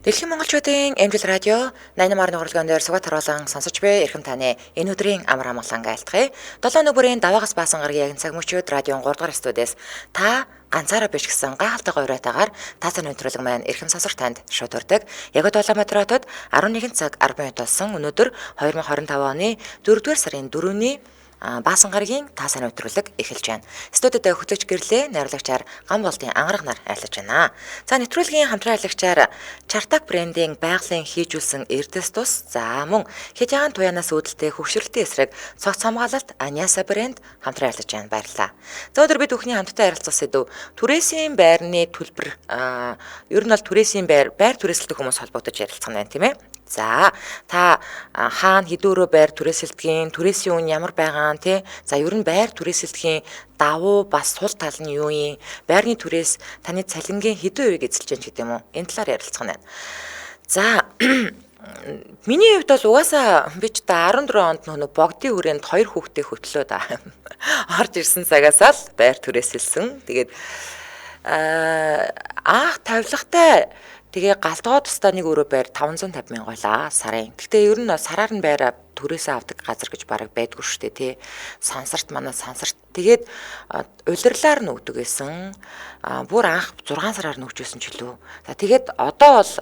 Дэлхийн монголчуудын эмчил радио 88 нуурлагын дээр сугат харуулан сонсож буй эрхэм таны энэ өдрийн амар амгалан айлтгая. 7 нүбэрийн даваагаас баасан гарагийн цаг мөчүүд радион 3 дугаар студиэс та ганцаараа биш гэсэн гайхалтай гоёройтойгоор таацын өнтрөлөг маань эрхэм сонсогч танд шууд өрдөг. Яг Улаанбаатар хотод 11 цаг 10 минут болсон өнөөдөр 2025 оны 4-р сарын 4-ний баасан гарагийн таасан өдрөлөг эхэлж байна. Студид хөтлөгч гэрлээ найрлагчаар гам болтын ангараг нар айлж байна. За нэвтрүүлгийн хамтран айлгчаар Чартак брендийн байгалийн хийжүүлсэн эрдэс тус за мөн хятаан туянаас үүдэлтэй хөвшрөлтийн эсрэг цогц хамгаалалт Аниаса брэнд хамтран айлж байна. Баярлалаа. За өдөр бид бүхний хамтдаа ярилцах сэдв түрээсийн байрны төлбөр ер нь бол түрээсийн байр түрээсэлдэг хүмүүс холбогдож ярилцах нь байна тийм ээ. За та хаана хэдүүрөө байр түрээсэлдгийн түрээсийн үн ямар байгаа тий. За ер нь байр түрээсэлдэхийн давуу бас сул тал нь юу юм? Байрны түрээс таны цалингийн хэдэн хувийг эзэлж байна гэдэг юм уу? Энэ талаар ярилцах нь байна. За миний хувьд бол угаасаа би ч та 14 онд нөө богдын хүрээнд 2 хүүхдээ хөтлөө да. Орж ирсэн цагаас л байр түрээсэлсэн. Тэгээд анх тавилгатай тэгээ галтгоо тусдаа нэг өрөө байр 550 мянга байлаа сарын. Гэхдээ ер нь сараар нь байраа түрээсээ авдаг газар гэж бараг байдгүй шүү дээ тий. Сансарт манай сансарт тэгээд улирлаар нь өгдөг байсан. Бүр анх 6 сараар нь өгчөөсөн ч илүү. За тэгээд одоо бол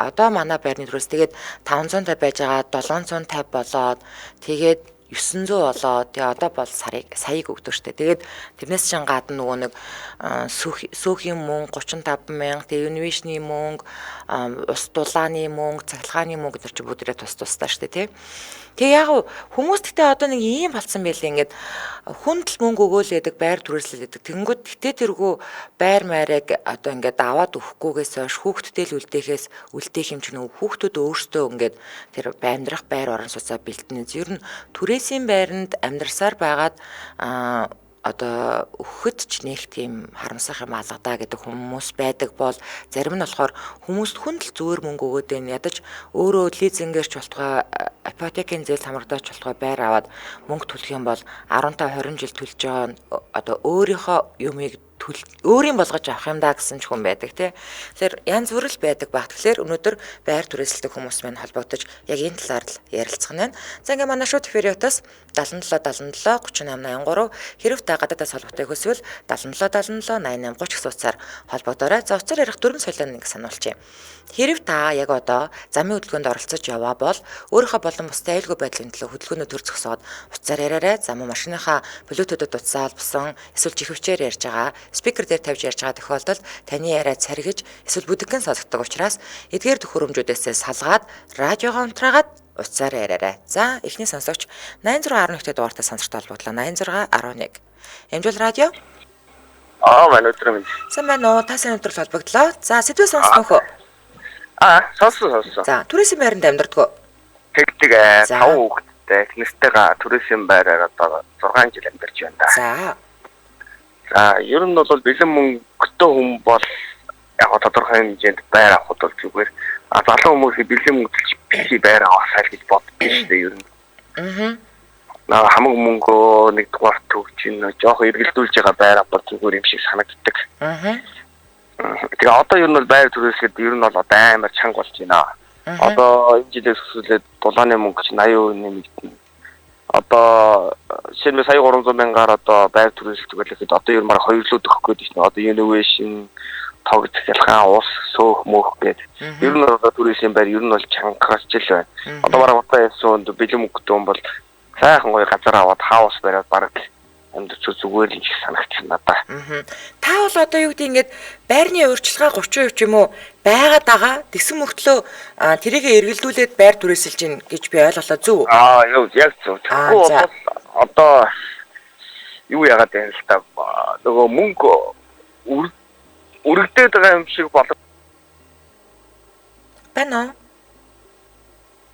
одоо манай байрны түрээс тэгээд 550 байж байгаа 750 болоод тэгээд 900 болоод тэгээ одоо бол саяг өгдөг штэ. Тэгээд тэрнээс чинь гадна нөгөө нэг сөөхийн мөнгө 35 мянга, тэгээ инновашны мөнгө, ус дулааны мөнгө, цахилгааны мөнгө гэдэг чинь бүгдээ тус-тусдаа штэ тий. Тэгээ яг хүмүүс гэхдээ одоо нэг ийм болцсон байлээ ингээд хүндэл мөнгө өгөөл яадаг байр түрээслэл яадаг. Тэнгүүд гэтээ тэргүй байр маяг одоо ингээд аваад өгөхгүйгээс хойш хүүхдтэй л үлдээх юм чинь хүүхдүүд өөрсдөө ингээд тэр амьдрах байр орон сууцаа бэлтэнэ. Ер нь түрээсийн байранд амьдрсаар байгаад одоо өгөхөд ч нэг тийм харамсах юм алгадаа гэдэг хүмүүс байдаг бол зарим нь болохоор хүмүүст хүндэл зүгээр мөнгө өгөөд байна. Ядаж өөрөө лизингэрч болтугай ипотекийн зээл хамрагдаач болтугай байр аваад мөнгө төлөх юм бол 15-20 жил төлж байгаа одоо өөрийнхөө юмыг өөрийн болгож авах юм даа гэсэн ч хүн байдаг тий. Тэгэхээр янз бүр л байдаг баг. Тэгэхээр өнөөдөр байр түрээсэлдэг хүмүүс маань холбогдож яг энэ талаар л ярилцах нь. За ингээ манай шууд эфириотоос 77 77 38 83 хэрэг та гадаадаас холбогдох хүсвэл 77 77 88 30 гэсэн утсаар холбогдоорой. За утсаар ярих дөрвөн солион нэг сануулчих. Хэрэг та яг одоо замын хөдөлгөөнд оролцож яваа бол өөрийнхөө болон бусдын аюулгүй байдлын төлөө хөдөлгөөнөө төр зогсоод утсаар яриарай. За мөн машиныхаа блютудэд утсаалбсан эсвэл чихвчээр ярьж байгаа спикер дээр тавьж ярьж байгаа тохиолдолд таны яриа царгиж эсвэл бүдэгхэн сонсогддог учраас эдгээр төхөөрөмжүүдээс салгаад радиогоо унтраагаад утсаар яриарай. За эхний сонсогч 8611 дугаартай сонсогчтой холбогдлоо 8611. Эмжил радио. Манай өдөр минь. Сайн байна уу? Та сайн өдрөл холбогдлоо. За сэдвээ сонссон хөө? Сонссон. За түрээсийн байранд амьдардаг уу? Тэгдэг 5 хүүхэдтэй эхнэртэйгээ түрээсийн байраар одоо 6 жил амьдарч байна да. За ер нь бол бэлэн мөнгөтэй хүн бол яг тодорхой хэмжээнд байр авахд бол зүгээр залуу хүмүүсийн бэлэн мөнгөтэй би байр авахсаар гэж боддог шүү дээ ер нь. Хамаг мөнгөө нэг дугаар төгж ин жоох эргэлдүүлж байгаа байр авах зүгээр юм шиг санагддаг. Тэгээ одоо ер нь бол байр түрээсгээд ер нь бол одоо амар чанга болж байна. Одоо энэ жилээс өсвөлээд дулааны мөнгө чинь 80% нэмэгдэнэ. Одоо шинэ сая 300 мянгаар одоо байр түрээсэлдэг байлаа одоо ер нь мараа хоёрлоод өгөх гээд байна. Одоо инновашн тог захилгаан ус сөөх мөх гээд ер нь одоо түрээсийн байр ер нь бол чангаас ч л байна. Одоо мараа утаа ясуунд бэлэн мөнгөтэй хүн бол сайхан гоё газар аваад хаус бариад бараг амьд зүгээр л их санагцсан надаа. Та бол одоо юу гэдэг ингээд байрны урьдчилгаа 30% ч юм уу байгаад байгаа. Тэгсэн мөртлөө тэрийгэ эргэлдүүлээд байр түрээсэлж гин гэж би ойлголоо зөв. Яг зөв. Тэгэхгүй бол одоо юу яагаад байна л та нөгөө мөнгө өргөдөд байгаа юм шиг болов.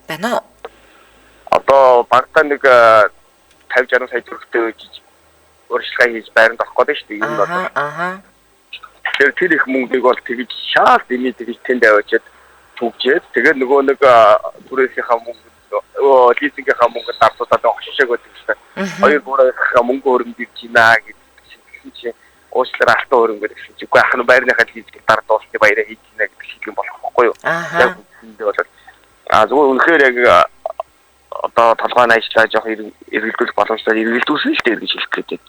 Байна. Одоо багтаа нэг 50-60 сая төгрөгтэй урьдчилгаа хийж байранд орох гэдэг шүү дээ. Энэ бол. Тэр их мөнгөийг бол тэгж шаал дэмий тэгж тэнд аваачаад түгжээд тэгээд нөгөө нэг түрээсийнхаа мөнгө лизингийнхаа мөнгө дартуудаад огшшааг байдаг шүү дээ. Хоёр бүрийнхаа мөнгө хөрөмж ирж гинэ гэдэг чинь уучлаарай алтан хөрөнгө гэсэн чинь үгүй ах нь байрныхаа лизинг дардуулсан баяраа хийж гинэ гэдэг шиг юм болохгүй юу? Ааха. Зүгээр үнэхээр яг одоо толгойн ажиллаа жоох эргэлдүүлэх боломжтой эргэлдүүлсэн шүү дээ гэж хэлэх гээд.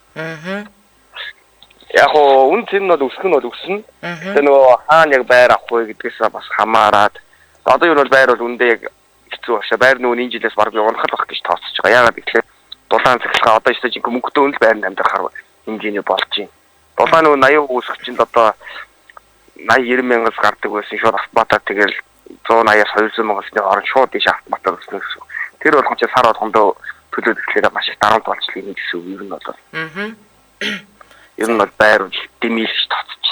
Яг үн цэн нь бол өсгөн. Тэгээ нөгөө хаана яг байр авах вэ гэдгээс бас хамаарат. Одоо юу бол байр бол үндэ яг хэцүү башаа. Байр нөгөө энэ жилээс баг унахад байх гэж тооцож байгаа. Яагаад гэвэл дулаан цахилгаан одоо ч жинхэнэ мөнгөтэй үнэл байранд амьдрахаар хэмжээний болж байна. Дулаан нөгөө 80 үүсгчинд одоо 80-90 мянгаас гардаг байсан шууд автоматар тэгэл 180-аас 200 мянгасны орон шууд иш автоматар өснө гэсэн. Тэр болгон ч сар болгондоо төлөөд ирэхээр маш их дарамт болж ирнэ гэсэн үг юм бол. Ер нь бол байр дэмийлж тооцож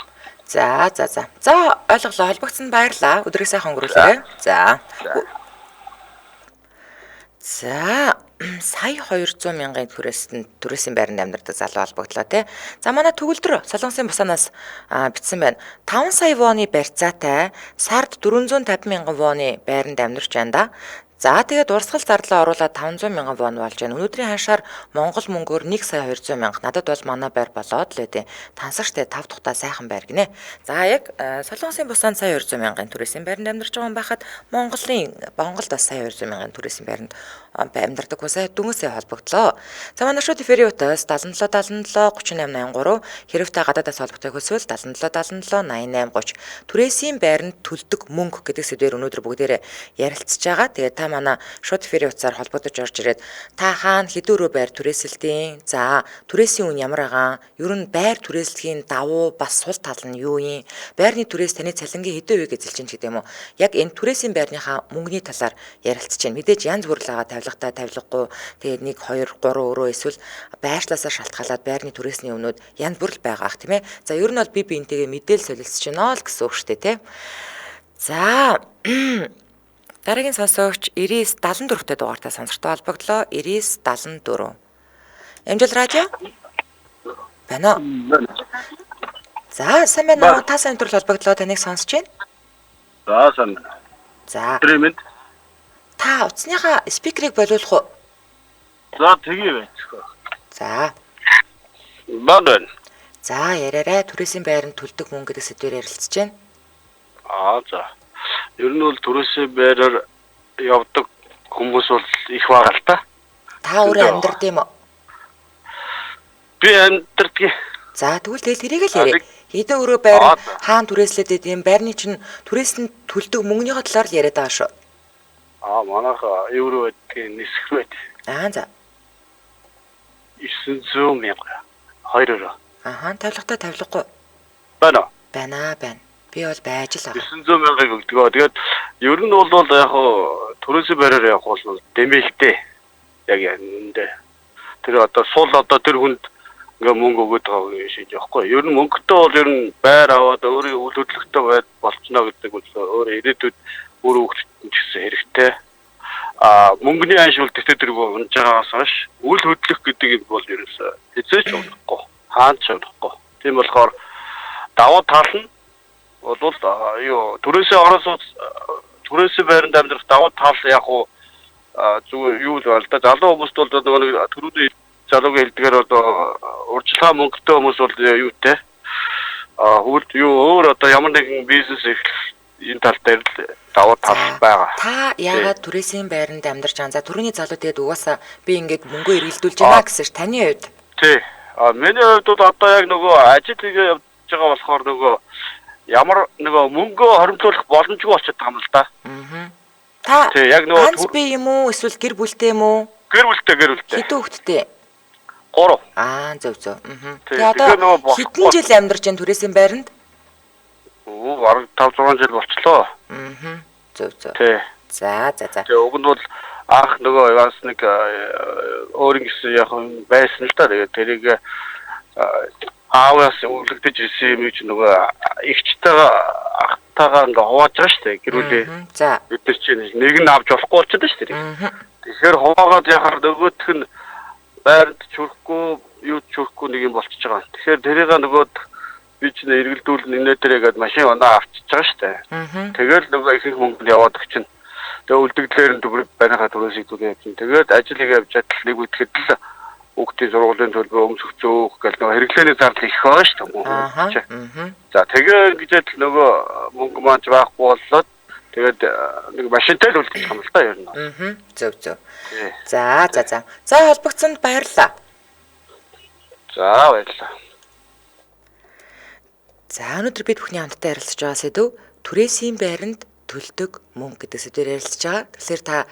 байна. За ойлголоо. Холбогдсон баярлаа. Өдрийг сайхан өнгөрүүлээрэй. За. Сая 200 мянган түрээсийн байранд амьдардаг залуу холбогдлоо тий. За манай төгөлдөр Солонгосын бусанаас бичсэн байна. 5 сая вооны барьцаатай сард 450 мянган вооны байранд амьдарч байна да. За тэгээд урсгал зарлаа оруулаад 500 мянган вон болж байна. Өнөөдрийн ханшаар Монгол мөнгөөр 1 сая 200 мянга. Надад бол манай байр болоод л дээ. Тансагчтай 5 тухтай сайхан байр гинэ. За яг Солонгосын бусаанд сая 200 мянган түрээсийн байранд амьдарч байгаа юм байхад Монголд бас сая 200 мянган түрээсийн байранд амьдардаг хүсээ дүнсээ холбогдлоо. За манай шууд эфирийн утас 77 38 83 хэрвээ гадаадаас холбогдох хүсвэл 77 88 30 түрээсийн байранд төлдөг мөнгө гэдэг сэдвээр өнөөдөр бүгдээрээ ярилцж байгаа. Тэгээд та манай шууд эфирийн утсаар холбогдож орж ирээд та хаана хэдэн өрөө байр түрээсэлтийн за түрээсийн үн ямар байгаа ер нь байр түрээслэхийн давуу бас сул тал нь юу юм байрны түрээс таны цалингийн хэдэн үеийг эзэлж чинь гэдэг юм уу яг энэ түрээсийн байрныхаа мөнгөний талаар ярилцж байна мэдээж янз бүрл байгаа тавилгатай тавилгагүй тэгээд 1 2 3 өрөө эсвэл байршлаасаа шалтгаалаад байрны түрээсний өмнөд янз бүрл байгаа ах тийм ээ за ер нь бол би энтэйгээ мэдээлэл солилцож байна л гэсэн үг шүү дээ тий за дараагийн сонсогч 9974-тэй дугаартай сонсортой холбогдлоо 9974. Амжилт радио? Байна уу? За, сайн байна уу? Та сайн төрөл холбогдлоо таныг сонсож байна? За, сайн байна. За. Тэмэд. Та утасныхаа спикерийг болиулах уу? За, тгий байцгаа. За. Бадан. За, яраарай. Түрээсийн байранд төлдөг мөнгө гэдэг сэдвээр ярилцж байна. За. Ер нь бол түрээсээ байраар явдаг хүмүүс бол их байгаа л та. Та өөрөө амьдрд юм уу? Би амьдрдаг. За тэгвэл тэрийг л яриа. Хэдэн өрөө байр хаан түрээслээд ийм байрны чинь түрээсэнд төлдөг мөнгөнийхөө талаар л яриад байгаа шүү. Манайха евро гэдгийг нисэх байт. За. 900 мянга. 2 өрөө. Тавилгатай тавилгагүй. Байна. Би бол байж л байгаа. 900 мянгаыг өгдөг. Тэгээд ер нь бол яг түрээсээ байраар явах бол дэмэлтэй. Яг энэ. Тэр одоо сул тэр хүнд ингээ мөнгө өгöd байгаа юм шиг яахгүй. Ер нь мөнгөтэй бол ер нь байр аваад өөрийн үйл хөдлөлтөй байд болчихно гэдэг бол өөр ирээдүйд өөр хөгжих гэсэн хэрэгтэй. Мөнгөний аашгүй тэтгэдэг унж байгаагаас хойш үйл хөдлөх гэдэг юм бол ерөөсөө хэзээ ч удахгүй. Хаач удахгүй. Тийм болохоор давуу тал нь бол түрээсээ байранд амьдрах давуу тал яг зүгээр юу л байна л да. Залуу хүмүүст бол нөгөө түрүүний залуугийн хэлдгээр одоо урьдчилан мөнгөтэй хүмүүс бол юутэй өөр одоо ямар нэгэн бизнес энэ тал дээр давуу тал байгаа. Та яагаад түрээсийн байранд амьдарч байгаа? За түрүүний залуу тэгээд угаасаа би ингээд мөнгө эргэлдүүлж байна гэсэн таны хувьд. Тий. Миний хувьд бол одоо яг нөгөө ажил хийгээ явж байгаа болохоор нөгөө ямар нөгөө мөнгө хоримтлуулах боломжгүй болчиход байгаа юм л да. Та яг нөгөө ганц би юм уу эсвэл гэр бүлтэй юм уу? Гэр бүлтэй. Хэдэн хүүхэдтэй? 3. Зөв. Тэгээ одоо хэдэн жил амьдарч байна түрээсийн байранд? Бараг 5-6 жил болчлоо. Зөв. Тий. За. Тэгээ уг нь бол анх нөгөө бас нэг өөрийн гэсэн яг байсан л да. Тэгээ тэрийг ааваас үлдэж ирсэн юм чи нөгөө ихчтэйгээ ахтайгаа ингээ хувааж байгаа шүү дээ гэрүүлээ. За. Бид нар чинь нэг нь авч болохгүй болчиход шүү дээ. Тэгэхээр хуваагаад яхаар нөгөөх нь байранд чүрхгүй нэг юм болчихж байгаа. Тэгэхээр тэрийг нөгөө би чинь эргэлдүүлэн инээ тэрээгээд машин оноо авчиж байгаа шүү дээ. Тэгэл нөгөө их мөнгөнд яваад өгчин. Тэгээ үлдэгдлэр нь төгрөг байнахаа түрээсийг түгээд чинь. Тэгээд ажил хийгээ явж чадал нэг үтгэхэд л хүүхдийн сургуулийн төлбөр өмсөх зөөх гэл нөгөө хэрэглээний зардал их байгаа шүү дээ. За тэгээ ингэж л нөгөө мөнгө маань байхгүй боллоо. Тэгээд нэг машинтай л үлдэх юм л та ер нь. Зөв. За. За холбогдсонд баярлалаа. За баярлалаа. За өнөөдөр бид бүхний хамтдаа ярилцж байгаа сэдв түрээсийн байранд төлдөг мөнгө гэдэг сэдвээр ярилцж байгаа. Тэгэхээр та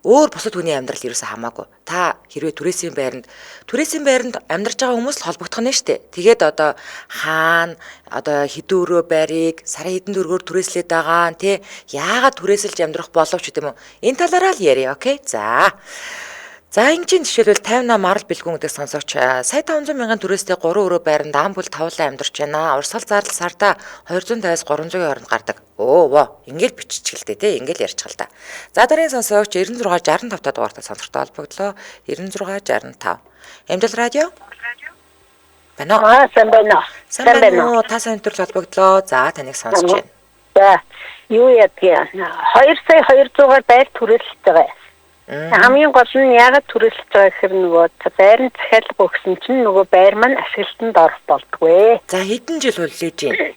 өөр бусад хүний амьдрал ерөөсөө хамаагүй. Та хэрвээ түрээсийн байранд амьдарч байгаа хүмүүс л холбогдох нь штэ. Тэгээд одоо хаана одоо хэдэн өрөө байрыг сарын хэдэн төгрөгөөр түрээслээд байгаа тий яагаад түрээсэлж амьдрах боловч гэдэг юм уу. Энэ талаараа л яриа, окей? За ингэж жишээлбэл 58 марл бэлгүүн гэдэг сонсогч сая 500 мянган түрээстэй 3 өрөө байранд ам бүл тавлаа амьдарч байна. Урсгал зардал сарда 250-аас 300-ийн хооронд гардаг. Ингээл биччихэлтэй тий ингээл ярьчихал та. За дараагийн сонсогч 9665 та дугаартай сонсогчтой холбогдлоо. 9665. Эмдэл радио? Байна. Сайн байна. Та сайн төрөл холбогдлоо. За таныг сонсож байна. За юу ядгийг 2,200-аар байр түрээсэлж байгаа. Хамгийн гол нь яагаад түрээсэлж байгаа гэхээр нөгөө байрны захиалга өгсөн чинь нөгөө байр маань ашиглалтанд орох болдгоо. За хэдэн жил хүлээж байна?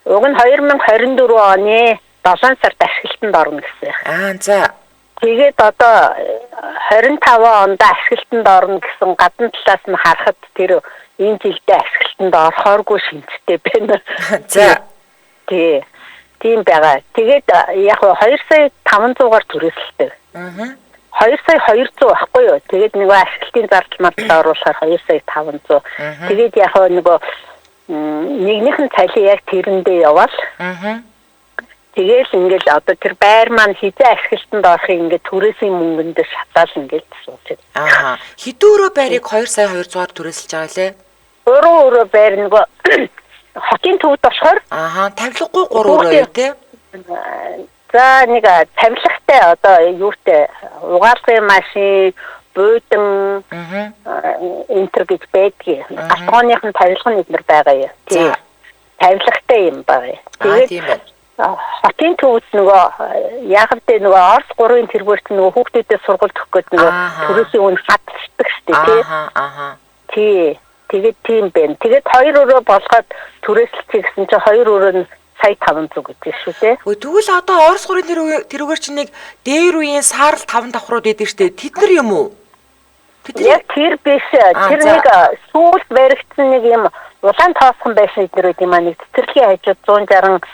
Уг нь 2024 оны 7 сард ашиглалтанд орно гэсэн. За. Тэгээд одоо 25 онд ашиглалтанд орно гэсэн гадна талаас нь харахад тэр энэ жилдээ ашиглалтанд орохооргүй шинжтэй байна. За. Тийм байгаа. Тэгээд яг 2,500-аар түрээсэлдэг. 2,200 байхгүй юу? Тэгээд нөгөө ашиглалтын зардал мартаа оруулахаар 2,500. Тэгээд яг нөгөө нэгнийх нь цалин яг тэрэндээ явал. Тэгээл ингээл одоо тэр байр маань хизээ ашиглалтанд орохыг ингээд түрээсийн мөнгөнд шатаал ингээд сууж байна. Хэдэн өрөө байрыг 2,200-аар түрээсэлж байгаа лээ? 3 өрөө байр нөгөө хотын төвд болохоор тавилгагүй 3 өрөө юу те? За нэг тавилгатай одоо юутай угаалгын машин, буудан энтер гэж байдгийг. Алтгооных нь тавилга нэгнэр байгаа юм. Тийм. Тавилгатай юм байгаа. Тэгээд хотын төвд нөгөө яг л нөгөө Орос 3-ын тэргүүрт нөгөө хүүхдүүдэд сургууль өгөх гээд нөгөө түрээсийн үн хатчихдаг шүү дээ тий. Тэгээд тийм байна. Тэгээд 2 өрөө болгоод түрээсэлцээ гэсэн чинь 2 өрөө нь сая 500 гэж шүү дээ. Тэгвэл одоо Орос 3-ын тэрүүгээр чинь нэг дээр үеийн саарл 5 давхрууд идэв штэ. Тэд нар юм уу? Яг тэр биш. Тэр нэг сүүлд баригдсан нэг юм улаан тоосхон байсан эднэр үү юм аа нэг цэцэрлэгийн хажууд 160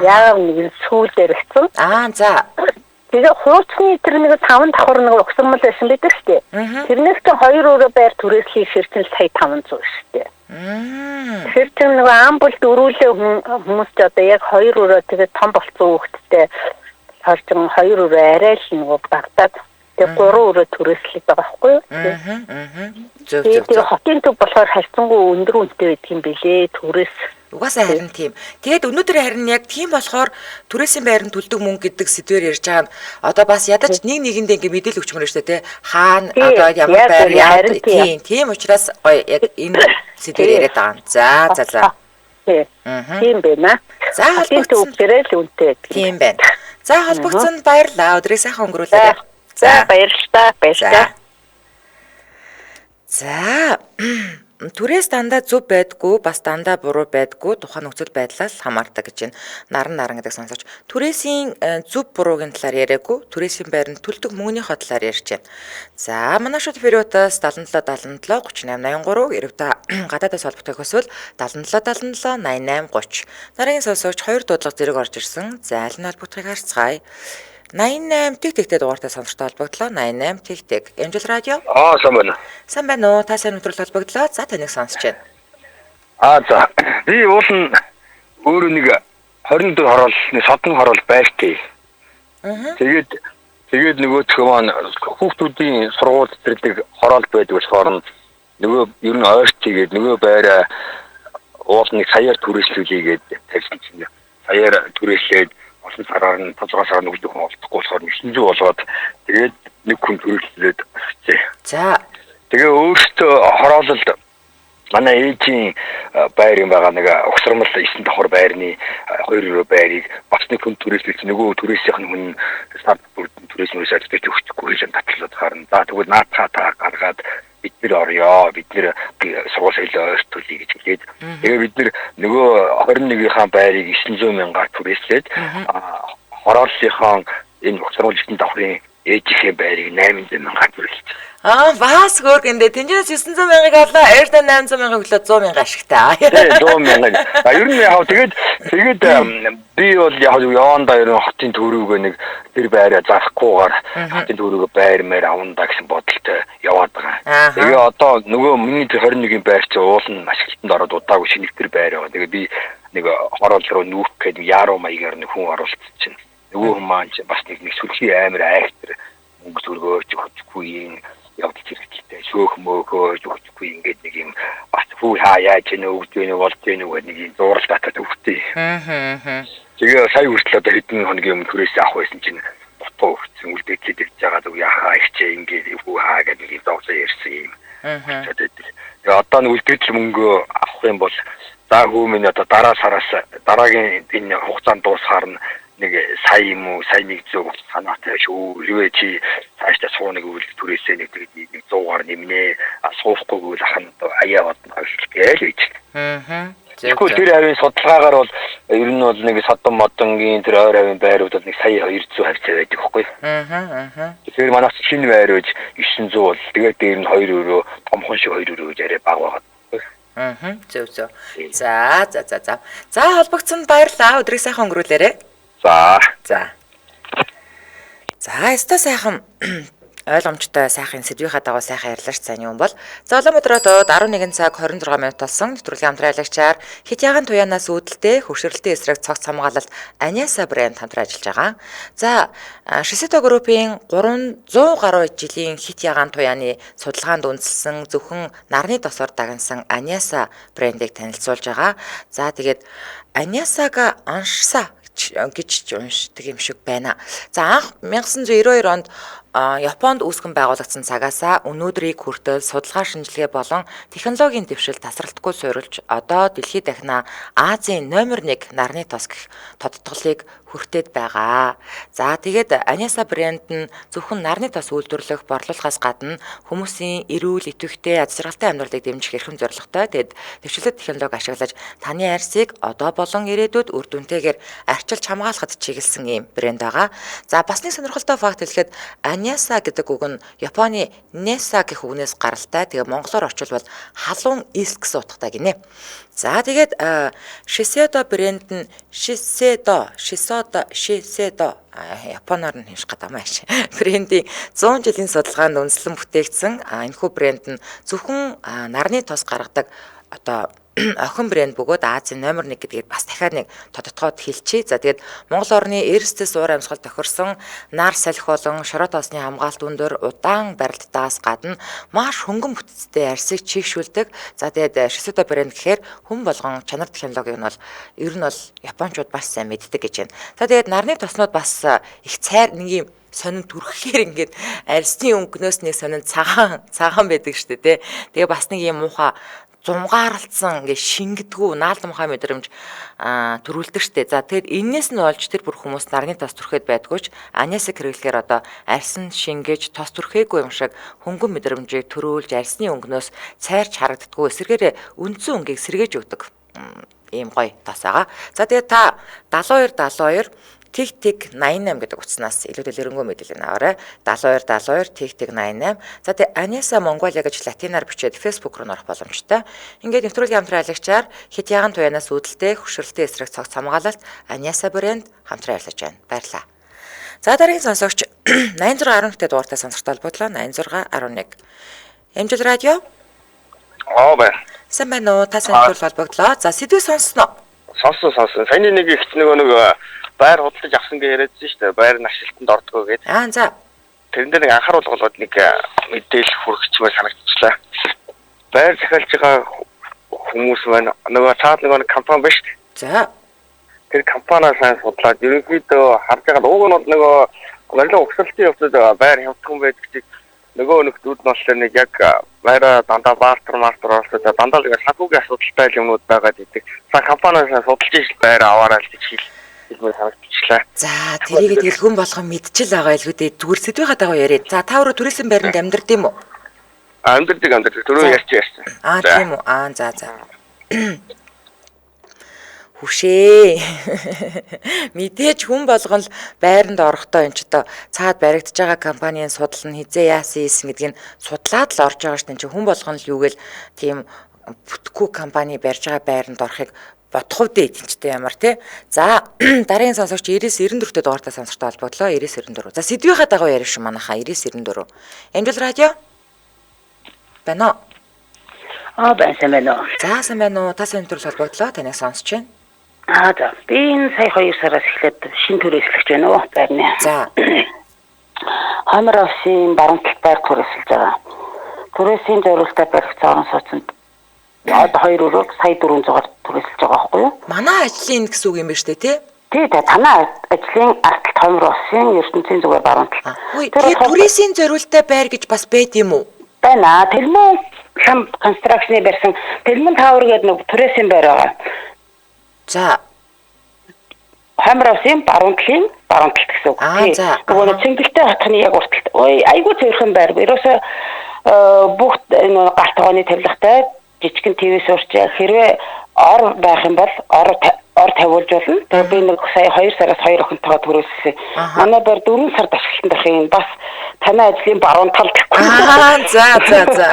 яа нэг сүүл баригдсан. За. Тэгээ хуучны тэр нэг 5 давхар нэг угсармал байсан байдаг шүү дээ. Тэрнээс ч 2 өрөө байр түрээслэх ширхтэн сая 500 шүү дээ. Тэр чинь нэг амбул дөрүүлээ хүмүүс ч одоо яг 2 өрөө тэгээ том болцсон хүүхдтэй харчин 2 өрөө арай л нэг багтаад тэгээ 3 өрөө түрээслэх байгаа байхгүй юу? Зөв. Тэгээ хотын төв болохоор харьцангуй өндөр үнэтэй байдаг юм билээ түрээс. Угаасаа харин тийм. Тэгээд өнөөдөр харин яг тийм болохоор түрээсийн байранд төлдөг мөнгө гэдэг сэдвээр ярьж байгаа нь одоо бас ядаж нэг нэгэндээ ингээ мэдээлэл өгчмөр шүү дээ, тэ. Хаана одоо ямар байр яа тийм учраас яг энэ сэдвээр яриад байгаа. За. Тийм байна. За холбогдсон төрөл үнэтэй. Тийм байна. За холбогдсонд баярлалаа. Өдрийг сайхан өнгөрүүлээрэй. За баярлалаа. За түрээс дандаа зөв байдгүй бас дандаа буруу байдгүй тухайн нөхцөл байдлаас хамаардаг гэж байна. Наран гэдэг сонсогч. Түрээсийн зөв буруугийн талаар яриаггүй, түрээсийн байранд төлдөг мөнгөнийхөө талаар ярьж байна. За манай шууд Фериутаас 77 77 38 83 ирв та гадаадаас холбогдох хүсвэл 77 77 88 30. Дараагийн сонсогч 2 дуудлага зэрэг орж ирсэн. За аль нь холбогдохыг харцгаая. 88 тэгтэй дугаартай сонсогчтой холбогдлоо. 88 тэгтэг. Эмжил радио. Сайн байна. Сайн байна уу? Та сайн өдрөл холбогдлоо. За таныг сонсож байна. За. Би уул нь өөрөө нэг 24 хороолны содон хороол байлтай. Тэгээд нөгөөдхөө маань хүүхдүүдийн сургууль зэрэг хороол байдаг болохоор нөгөө ер нь ойрт тэгээд нөгөө байраа уулныг саяар түрээслүүлээгээд тавьсан чинь саяар түрээслээд олон сараар нь толгоосоо нүгдэх хүн олдохгүй болохоор 900 болгоод тэгээд нэг хүн төрөлжлээд өгчээ. За. Тэгээ өөртөө хороололд манай ээжийн байр юм байгаа нэг угсармал 9 давхар байрны 2 өрөө байрыг бас нэг хүн түрээслүүлж нөгөө түрээсийнх нь хүн старт бүрдэн түрээснээс ажиглаж өгчихгүй гэж татлаад харна. За тэгвэл наатаа гаргаад бид нэр орё. Бид нэр сургууль соёлоо ойртуулъя гэж хэлээд тэгээ бид нэр нөгөө 21-ийнхаа байрыг 900 мянгаар түрээслээд хорооллынхаа энэ сургуулийн давхрын ээжийнхээ байрыг 800 мянгаар түрээслээ. Бас хөөргөндөө тэнцэнээс 900 мянгаыг авлаа. Эрдэнэ 800 мянгаыг өглөө 100 мянга ашигтай. Тий 100 мянга. Ер нь яг тэгээд би бол яг явандаа ер нь хотын төрөөгөө нэг тэр байраа зарахгүйгээр хотын төрөөгөө байр мээр авандаа гэсэн бодолтой яваад байгаа. Тэгээ одоо нөгөө миний 21-ийн байр чи уул нь ашиглалтанд ороод удаагүй шинэ тэр байр байгаа. Тэгээ би нэг хороол руу нүүх гээд яруу маягаар нэг хүн оруулалт чинь. Нөгөө хүн маань бас нэг сүлхий амар айхтар мөнгө төргөөч өгөхгүй явдал хэрэгтэй. Шөөх мөөхөө өгөхгүй ингээд нэг юм бас фул хаяа ч нөгөөд болж нэг юм зураг татаад өгтөө. Тэгээ сая хүртэл одоо хэдэн хоногийн өмнө түрээсээ авах байсан чинь ботоо өгсөн үлдээчээд ирж байгаа зүг яхаа ихчээ ингээд хүү хаа гэдэг юм зовсоо ярьсан юм. Тэгээ одоо нэг үлдээч мөнгө авах юм бол за хүмүүний одоо дараа сараас дараагийн энэ хугацаанд дуусахаар нэг сая юм уу сая 100 санаатай шүү. Хэрвээ чи цаашдаа сууныг үйл түрээсээ нэг 100-аар нэмнэ. Суухгүй бол ахын аяа бодно гэж гэж. Тэгэхгүй тэр авийн судалгаагаар бол ер нь бол нэг содон модонгийн тэр ойр авийн байруудад нэг сая 200 хавцаа байдаг байхгүй. Тэгэхээр манайх шинэ байр үж 900 бол тэгээд дээр нь 2 өрөө томхон шиг 2 өрөө гэж арай бага байгаа. Зөв. За холбогдсонд баярлалаа. Өдрийг сайхан өнгөрүүлээрэй. За. Яста сайхан ойлгомжтой сайхан сэдвийнхаа дагуу сайхан ярьлаа ш сайн юм бол. За Улаанбаатарт 11 цаг 26 минут болсон. Нэвтрүүлгийн хамтраалагчаар хит ягаан туяанаас үүдэлтэй хөвшөрлөлтийн эсрэг цогц хамгаалалт Аниаса брэнд хамтран ажиллаж байгаа. За Шисето группийн 300 гаруй жилийн хит ягаан туяаны судалгаанд үндэслэн зөвхөн нарны тосоор дагнасан Аниаса брэндийг танилцуулж байгаа. За тэгээд Аниасага оншса гэж уншдаг юм шиг байна. За анх 1992 онд Японд үүсгэн байгуулагдсан цагаасаа өнөөдрийг хүртэл судалгаа шинжилгээ болон технологийн дэвшил тасралтгүй суурилж одоо дэлхийд дахина Азийн номер 1 нарны тос гэх тодтголыг хүртээд байгаа. За тэгээд Аниаса брэнд нь зөвхөн нарны тос үйлдвэрлэх борлуулахаас гадна хүмүүсийн эрүүл идэвхтэй аз жаргалтай амьдралыг дэмжих эрхэм зорилготой. Тэгээд дэвшилт технологи ашиглаж таны арьсыг одоо болон ирээдүйд үр дүнтэйгээр арчилж хамгаалахад чиглэсэн юм брэнд байгаа. За бас нэг сонирхолтой факт хэлэхэд Аниаса гэдэг үг нь Японы Неса гэх үгнээс гаралтай. Тэгээ монголоор орчуулбал халуун эс гэсэн утгатай гинэ. За тэгээд Шисето брэнд нь Шисето Японоор нь хэмжих гэдэг маш. Брендийн 100 жилийн судалгаанд үндэслэн бүтээгдсэн энэхүү брэнд нь зөвхөн нарны тос гаргадаг одоо охин брэнд бөгөөд Азийн номер 1 гэдгийг бас дахиад нэг тодтогоод хэлчихье. За тэгээд Монгол орны эрсдэс уур амьсгал тохирсон нар салхи болон шороо тоосны хамгаалалт өндөр удаан барилттаас гадна маш хөнгөн бүтцтэй арьсыг чийгшүүлдэг. За тэгээд Шисето брэнд гэхээр хүн болгон чанар технологиг нь бол ер нь бол японочууд бас сайн мэддэг гэж байна. За тэгээд нарны тоснууд бас их цайр нэг юм сонин түрхэхээр ингээд арьсны өнгнөөс нэг сонин цагаан байдаг шүү дээ. Тэгээ бас нэг юм муухай зумгаарлцсан ингээ шингэдэггүй наалдамхай мэдрэмж төрүүлдэг штэ. За тэгэд энээс нь олж тэр бүр хүмүүс нарны тос түрхээд байдгүйч Аниасыг хэрэглэхээр одоо арьсан шингэж тос түрхээгүй юм шиг хөнгөн мэдрэмжийг төрүүлж арьсны өнгнөөс цайрч харагддаггүй эсэргээр үндсэн өнгийг сэргээж өгдөг ийм гоё тос байгаа. За тэгээд та 72 Тэг 88 гэдэг утаснаас илүү дэлгэрэнгүй мэдээлэл аваарай. 72 Тэг 88. За тэгээ Аниаса Монголиа гэж латинаар бичээд Facebook руу орох боломжтой. Ингээд нэвтрүүлгийн хамтраалагчаар хит ягаан туяанаас үүдэлтэй хөвшөрлөлтийн эсрэг цогц хамгаалалт Аниаса брэнд хамтран ажиллаж байна. Баярлалаа. За дараагийн сонсогч 8611-т дугаартай сонсогчтой холбоотлоо 8611. Эмжил радио. Бай. Сайн байна уу? Та сайн холбогдлоо. За сэдвээ сонссноо. Сонссон. Саяны нэг их нэг байр худалдаж авсан гэж яриадсэн шүү дээ. Байр ашиглалтанд ордгоо гэдэг. За. Тэрэн дээр нэг анхааруулга болгоод нэг мэдээлэл хүргэчмээр санагдчихлаа. Байр захиалж байгаа хүмүүс маань нөгөө цаад нэг компани байна шүү дээ. За. Тэр компаниас судлаад ерөнхийдөө харж байгаа уг нь бол нөгөө барилга угсралтын явцад байр хямдхан байдаг чиг нөгөө нөхдүүд нь болохоор нэг яг байраа дандаа бартер оролцоод дандаа нэг санхүүгийн асуудалтай юмнууд байгаад идэг. Са компаниас судалж ижил байр аваарай гэж хэлсэн. За тэрийг тэгэл хүн болгон мэдчихэл байгаа илүү дээ. Зүгээр сэдвийнхаа дагуу яриад. За та өөрөө түрээсэн байранд амьдард юм уу? Амьдрдаг түрүү ярьсан. Тийм үү. За. Хүшээ. Мэдээж хүн болгон л байранд орохдоо энэ ч одоо цаад баригдаж байгаа компанийн судал нь хизээ яасан гэдгийг судлаад л орж байгаа шүү дээ. Хүн болгон л юугээл тийм бүтггүй компани барьж байгаа байранд орохыг бодох үедээ эдэнчтэй ямар тий. За дараагийн сонсогч 9994-т дугаартаа сонсортой холбоодлоо 9994. За сэдвийнхаа дагуу ярив шүү манайхаа 9994. Амжилт радио. Бано. Сайн байна уу. За сайн байна уу. Та сайн төрөл холбоодлоо таныг сонсож байна. За. Би энэ сая 2 сараас эхлээд шин түрээслэгч байна уу байрны. За. Хамар осын баруун талд байр түрээсэлж байгаа. Түрээсийн зорилттой баригдсан орон сууцнд одоо 2 өрөө сая 400-аар түрээсэлж байгаа байхгүй юу? Манай ажлын гэсэн үг юм байна шүү дээ тий. Тий, танай ажлын арталт Хамар осын ертөнцийн зүгээр баруун талд. Тэгээ түрээсийн зорилттой байр гэж бас байд юм уу? Байна. Тэрмэн хам констракцны барьсан Тэрмэн таавар гэдэг нэг түрээсийн байр байгаа. За. Хамар осын баруун талд гэсэн үг. Нөгөө Цэнгэлтэй хатхны яг урт талд. Ой, айгүй цэвэрхэн байр. Ерөөсөө бүх энэ галт тогооны тавилгатай жижигэн ТV сурч хэрвээ ор байх юм бол ор тавиулж болно. Тэгээ би нэг сая 2 сараас 2 охинтойгоо түрээссэн. Манай байр 4 сард ашиглалтанд орох юм. Бас танай ажлын баруун талд гэхгүй. За.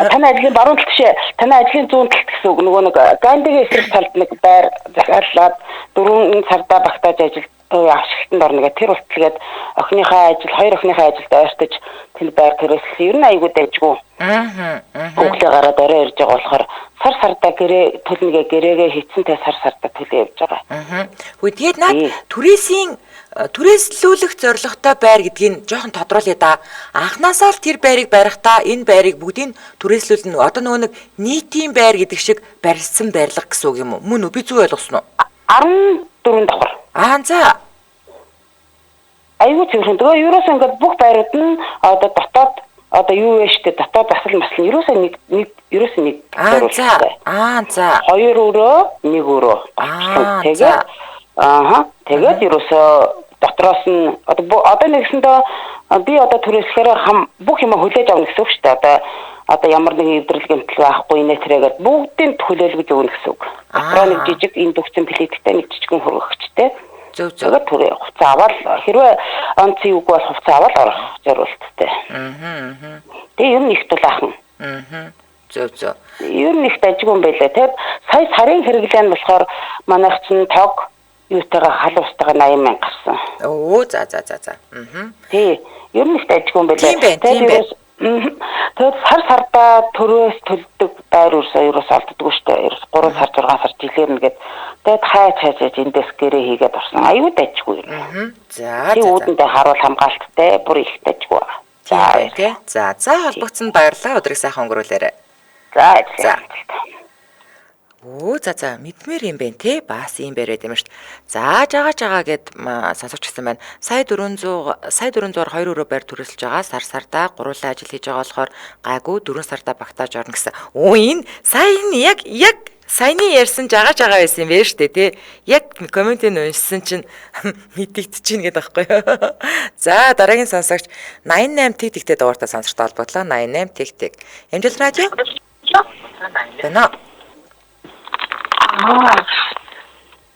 Танай ажлын баруун талд шээ. Танай ажлын зүүн талд гэсэн үг. Нөгөө нэг Гандигийн эсрэг талд нэг байр захиаллаад 4 сардаа багтааж ашиглалтанд орно гэх тэр ултлгээд охиныхаа ажил 2 охиныхаа ажилд ойртож тэр байр түрээссэн. Ер нь айгүй дайжгүй. Өглөө гараад орой ирж байгаа болохоор сар-сардаа гэрээ төлнөгээ гэрээгээ хийцэнтэй сар-сардаа төлөө явж байгаа. Хөөе тэгээд наад түрээслүүлэх зорилготой байр гэдгийг жоохон тодруулъя да. Анхнаасаа л тэр байрыг барихдаа энэ байрыг бүгдийг түрээслүүлнэ. Одоо нөгөө нэг нийтийн байр гэдэг шиг барьсан байрлал гэсэн үг юм уу? Мөн үү? Би зүг ойлгосноо? 14 давхар. За. Айгүй зөвхөн тэгээ ерөөсөө ингээд бүх байрууд нь одоо дотоод одоо юу вэ штэ дотоод асал масл ерөөсөө нэг За. 2 өрөө 1 өрөө. Тэгээд ерөөсөө дотроос нь одоо нэгсэндээ би одоо түрээслэхээр бүх юм хүлээж авна гэсэн үг шүү дээ. Одоо ямар нэгэн эвдрэл гэмтэл байхгүй нэтрэгээд бүгдийн хүлээлгэж өгнө гэсэн үг. Дотроо нэг жижиг энэ дөхцөн плиттэй нэг жижигэн хөргөгчтэй. Тэгээд түрээ хувцас аваад хэрвээ онцгой үг бол хувцас аваад орох зорилттой. Тэгээ юм их тулаахан. Зөв. Ер нь их дажгүй юм байлаа. Тэгээд сая сарын хэрэглээ нь болохоор манайх чинь тог юутайгаа халуустайгаа 80,000 гарсан. За. Тий. Ер нь их дажгүй юм байлаа. Тэгээд тэгээд сар-сардаа төрөөс төлдөг байр ерөөс олддоггүй шүү дээ. 3 сар 6 сар жилээрнэ гээд тэгээд хайж эндээс гэрээ хийгээд орсон. Аюу дайжгүй юм. За. Үүдэндээ харуул хамгаалттай бүр их дайжгүй. За холбогдсон баярлалаа. Өдрийг сайхан өнгөрүүлээрэй. За. За мэдмээр юм бэ те бас юм бариад юм шүү дээ. За жагаа гэд сонсогч гисэн байна. Сая 400-аар 2 өрөө байр түрээсэлж байгаа. Сар-сардаа гуруулаа ажил хийж байгаа болохоор гайгүй 4 сардаа багтааж орно гэсэн. Энэ сайн яг саяны ярьсан жагаа байсан юм байна шүү дээ те. Яг комментиг уншсан чинь мэдэгдэж байна гэдэг байхгүй юу. За дараагийн сонсогч 88 тэгтэй дугаартаа сонсортой холбоодлоо 88 тэг. Амжилт радио. Бано.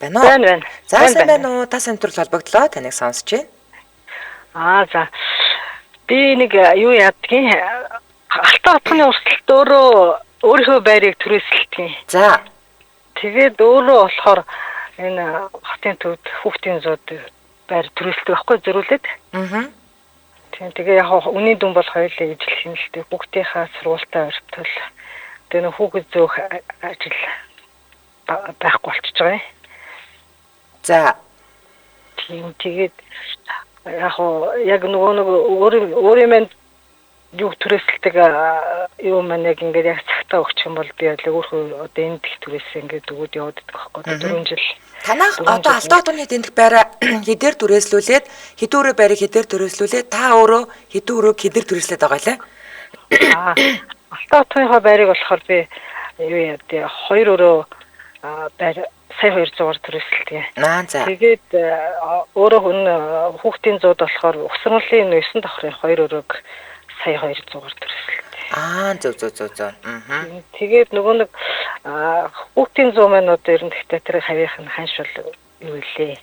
Байна. За сайн байна уу? Та сайн төрөл холбогдлоо. Таныг сонсож байна. За. Би нэг юу яадгийн Алтан хотны урталт өөрийнхөө байрыг түрээсэлдэг. За. Тэгээд өөрөө болохоор энэ хотын төвд хүүхдийн зууд байр түрээсэлдэг байхгүй зөрүүлээд. Тэгээ яг үнийн дүн бол хоёулаа ижил хяналтыг бүгдийнхаа сургуультай өртөл. Тэгээ хүүхэд зөөх ажил байхгүй болчихж байгаа юм. За. Тэгээд яг нөгөө өөрийн юу түрээсэлдэг юу маань яг ингээд яг цагтаа өгчих юм бол би яг өөрөө одоо энэ дэх түрээсээ ингээд өгөөд яваад байгаа байхгүй 4 жил. Танах одоо Алтан хотны эдэнтэх байраа хэдээр түрээслүүлээд хэдүүрээ байрыг хэдээр түрээслүүлээд та өөрөө хэдүүрөөг хэдээр түрээслээд байгаа лээ. Алтан хотныхоо байрыг болохоор би юу яа тий 2 өрөө байр сая 200-аар түрээсэлдэг. Тэгээд өөрөө хүн хүүхдийн зууд болохоор угсралын 9 давхрын 2 өрөөг сая 200-аар түрээсэлдэг. Зөв. Тэгээд нөгөө нэг хүүхдийн 100 маань одоо ер нь гэхдээ тэр хавийнх нь ханш бол юу илээ.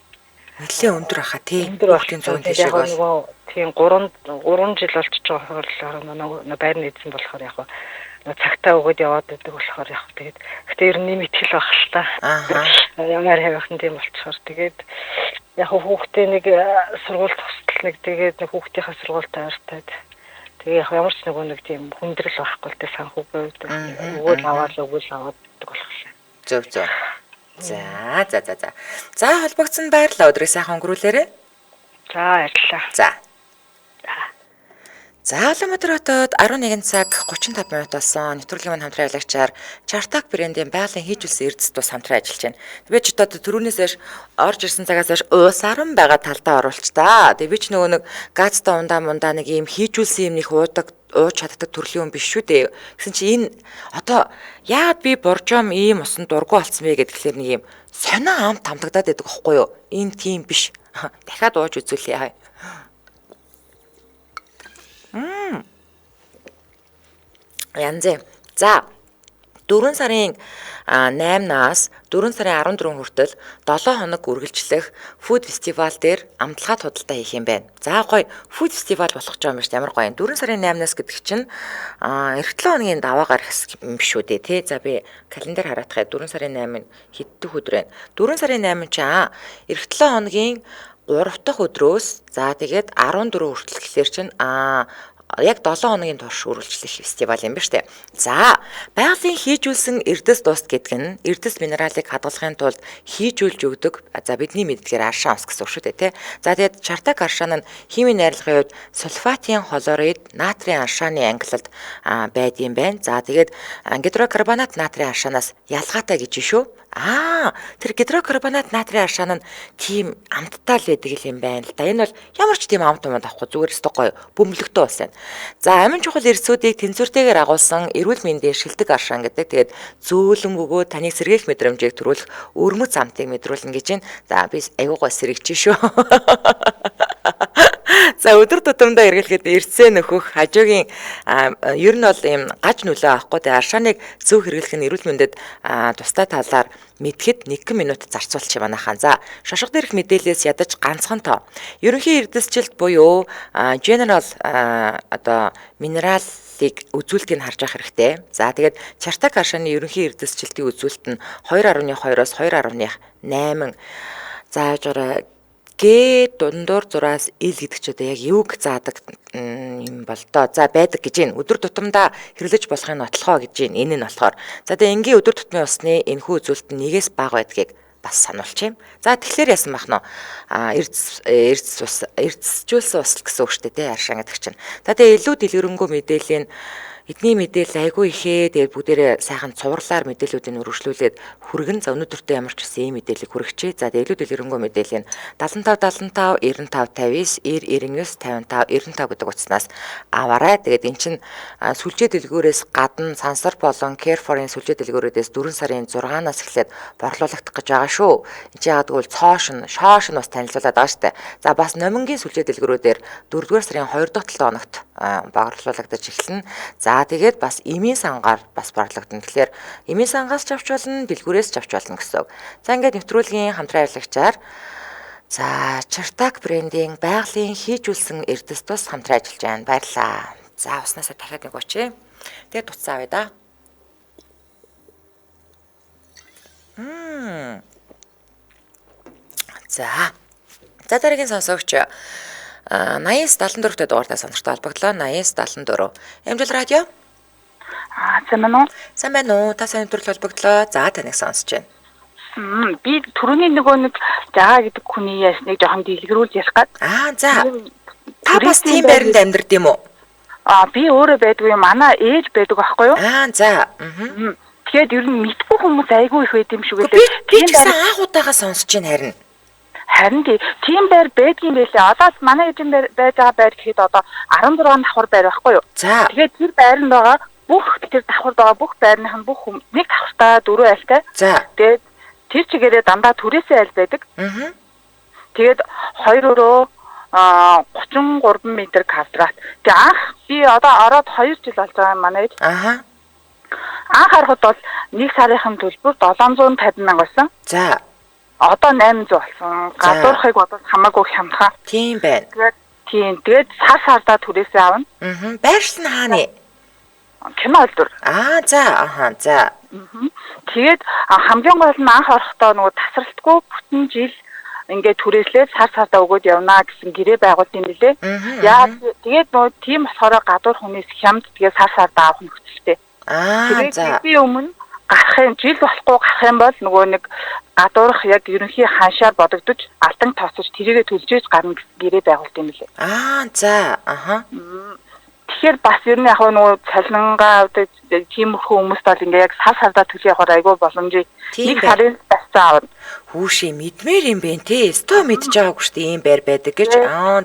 Нэлээ өндөр хаа тий. Хүүхдийн 100 тийшээ бол нөгөө тийм 3 жил болчихж байгаа болохоор нөгөө байрны эзэн болохоор яг цагтаа өгөөд яваад байдаг болохоор яг тэгээд гэхдээ ер нь нэмэгт хэл байх ш та. Ямар хавийнхан тийм болчихоор тэгээд яг хүүхдээ нэг сургууль төгсөл нэг тэгээд нэг хүүхдийнхээ сургуульд таартай. Тэгээ яг ямар ч нэг тийм хүндрэл байхгүй л дээ санхүүгээ өгөөл аваад байдаг болохоор. Зөв. За холбогдсон баярлалаа. Өдрөө сайхан өнгөрүүлээрэй. За баярлалаа. За Улаанбаатар хотод 11 цаг 35 минут болсон. Нэвтрүүлгийн маань хамтран явлагчаар Чартак брендийн байгалийн хийжүүлсэн эрдэс тус хамтран ажиллаж байна. Би ч одоо түрүүнээс орж ирсэн цагаас хойш уусаран байгаа талдаа оруулж та. Би ч нөгөө нэг газтай ундаа нэг ийм хийжүүлсэн юм их ууж чаддаг төрлийн хүн биш шүү дээ. Гэсэн чи энэ одоо яагаад би боржом ийм усан дургу болсон бэ гэдгээр нэг ийм сонио амт хамтагдаад байдаг байхгүй юу? Энэ тийм биш. Дахиад ууж үзүүлье. Янзэ. За 4 сарын 8-наас 4 сарын 14 хүртэл 7 хоног үргэлжлэх фуд фестивал дээр амтлагаа худалдаа хийх юм байна. За гоё фуд фестивал болох гэж байгаа юм шүү дээ. Ямар гоё. 4 сарын 8-наас гэдэг чинь эх 7 хоногийн даваа гарах юм биш үү дээ тий. За би календар хараадахаа 4 сарын 8-ны хэддэх өдөр вэ? 4 сарын 8 чинь эх 7 хоногийн 3 дахь өдрөөс за тэгээд 14 хүртэл гэхэлэр чинь яг 7 хоногийн турш үргэлжлэх фестивал юм ба штэ. За, байгалийн хийжүүлсэн эрдэс дуст гэдэг нь эрдэс минералыг хадгалахын тулд хийжүүлж өгдөг. За бидний мэддгээр аршаа ус гэсэн үг шүү дээ, тий. За тэгээд Чартак аршаа нь химийн найрлагын хувьд сульфатын хлорид натрийн аршааны ангилалд байдığım байна. За тэгээд гидрокарбонат натрийн аршаанаас ялгаатай гэж шүү. Тэр гидрокарбонат натрийн аршаа нь тийм амттай л байдаг юм байна л да. Энэ бол ямар ч тийм амт авахгүй зүгээр өстой гоё бөмбөлөгтэй ус байна. За амин чухал эрсүүдийг тэнцвэртэйгээр агуулсан эрүүл мэндийн шилдэг аршаан гэдэг. Тэгээд зөөлөн бөгөөд таныг сэргээх мэдрэмжийг төрүүлэх өрмөц амтыг мэдрүүлнэ гэж байна. За би аюугаа сэргэж шүү. За өдөр тутамдаа эргэлгээд эрсээ нөхөх хажуугийн ер нь бол ийм гаж нөлөө авахгүй те аршааныг зөв хэрэглэх нь эрүүл мэндэд тустай талаар мэдхэд 1 минут зарцуулчих юм анахаа. За шошго дээрх мэдээлэлээс ядаж ганцхан тоо. Ерөнхий эрдэсжилт буюу general одоо минералыг үзүүлэлтийг харж авах хэрэгтэй. За тэгээд Чартак аршааны ерөнхий эрдэсжилтийн үзүүлэлт нь 2.2-оос 2.8. Заажаараа Г дундуур зураас ил гэдэг ч одоо яг юуг заадаг юм бол доо. За байдаг гэж байна. Өдөр тутамдаа хэрэглэж болохын нотлохоо гэж байна. Энэ нь болохоор. За тэгээ энгийн өдөр тутмын усны энэхүү үзүүлэлт нь 1-ээс бага байдгийг бас сануулж юм. За тэгэхээр яасан бах нь эрдэсжүүлсэн ус гэсэн үг шүү дээ, аршаа гэдэг чинь. За тэгээ илүү дэлгэрэнгүй мэдээллийн эдний мэдээлэл айгүй ихээ тэгээд бүгдээрээ сайхан цувралаар мэдээллүүдийг өргөжлүүлээд хүргэн за өнөөдөртөө ямар ч гэсэн ийм мэдээллийг хүргэчээ. За тэгээд илүү дэлгэрэнгүй мэдээллийн 75 75 99 99 55 гэдэг утаснаас аваарай. Тэгээд эн чинь сүлжээ дэлгүүрээс гадна сансар болон Care4-ийн сүлжээ дэлгүүрээс 4 сарын 6-наас эхлээд борлуулагдах гэж байгаа шүү. Энд чинь яадаг бол шоош нь бас танилцуулаад байгаа штэ. За бас номингийн сүлжээ дэлгүүрүүдээр 4-р сарын 2 дахь 7 хоногт борлуулагдаж эхэлнэ. За тэгээд бас эмийн сангаар бас борлогдно. Тэгэхээр эмийн сангаас ч авч болно, дэлгүүрээс ч авч болно гэсэн үг. За ингээд нэвтрүүлгийн хамтран ажиллагчаар за Чартак брендийн байгалийн хийжүүлсэн эрдэс тус хамтран ажиллаж байна. Баярлалаа. За уснасаа дахиад нэг уучээ. Тэгээд туцсан авъя да. За дараагийн сонсогч 80-74-т дугаартай сонирхтой холбогдлоо. 80-74. Амжилт радио. Сайн байна уу? Сайн байна уу? Та сайн нэвтрүүлэг холбогдлоо. За таныг сонсож байна. Би түрүүний нөгөө нэг жагаа гэдэг хүний ясныг жоохон дэлгэрүүлж ярих гээд. За. Та бас тийм байранд амьдрд юм уу? Би өөрөө байдгүй, манай ээж байдаг байхгүй юу? За. Тэгээд ер нь мэдгүй хүмүүс айгүй их байд юм шиг үлээ. Би ч гэсэн анх удаага сонсож байна харин. Харин тийм байр байдгийн байлээ. Одоо манай ээжийн байж байгаа байр гэхэд одоо 16 давхар байр байхгүй юу? За. Тэгээд тэр байранд байгаа бүх тэр давхард байгаа бүх байрных нь бүх нэг давхартаа 4 айлтай. За. Тэгээд тэр чигээрээ дандаа түрээсээ айл байдаг. Тэгээд 2 өрөө 33 м квадрат. Тэгээ анх би одоо ороод 2 жил болж байгаа юм манай. Аха. Анх харахад бол нэг сарынхын төлбөр 750 мянга байсан. За. Одоо 800 болсон. Гадуурхыг бодож хамаагүй хямдхан. Тийм байна. Тэгээд сар-сардаа түрээсээ авна. Байршил нь хааны? Кино олдор. За. Аха. За. Тэгээд хамгийн гол нь анх орохдоо нөгөө тасралтгүй бүтэн жил ингээд түрээслээд сар-сардаа өгөөд явна гэсэн гэрээ байгуулт юм лээ. Яа тэгээд нөгөө тийм болохоор гадуур хүнээс хямд тэгээд сар-сардаа авах нөхцөлтэй. За. Би өмнө гарах юм жил болохгүй гарах юм бол нөгөө нэг гадуурх яг ерөнхий ханшаар бодогдож алтан тооцож тэрийгэ төлжээж гарна гэсэн гэрээ байгуулт юм лээ. За. Аха. Тэгэхээр бас ер нь яг нөгөө цалингаа тиймэрхүү хүмүүст бол ингээ яг сар-сардаа төлөх явахаар айгүй боломжтой. Нэг сарын басцаа авна. Хүүшээ мэдмээр юм бэ те. Стоо мэдж байгаагүй шүү дээ ийм байр байдаг гэж.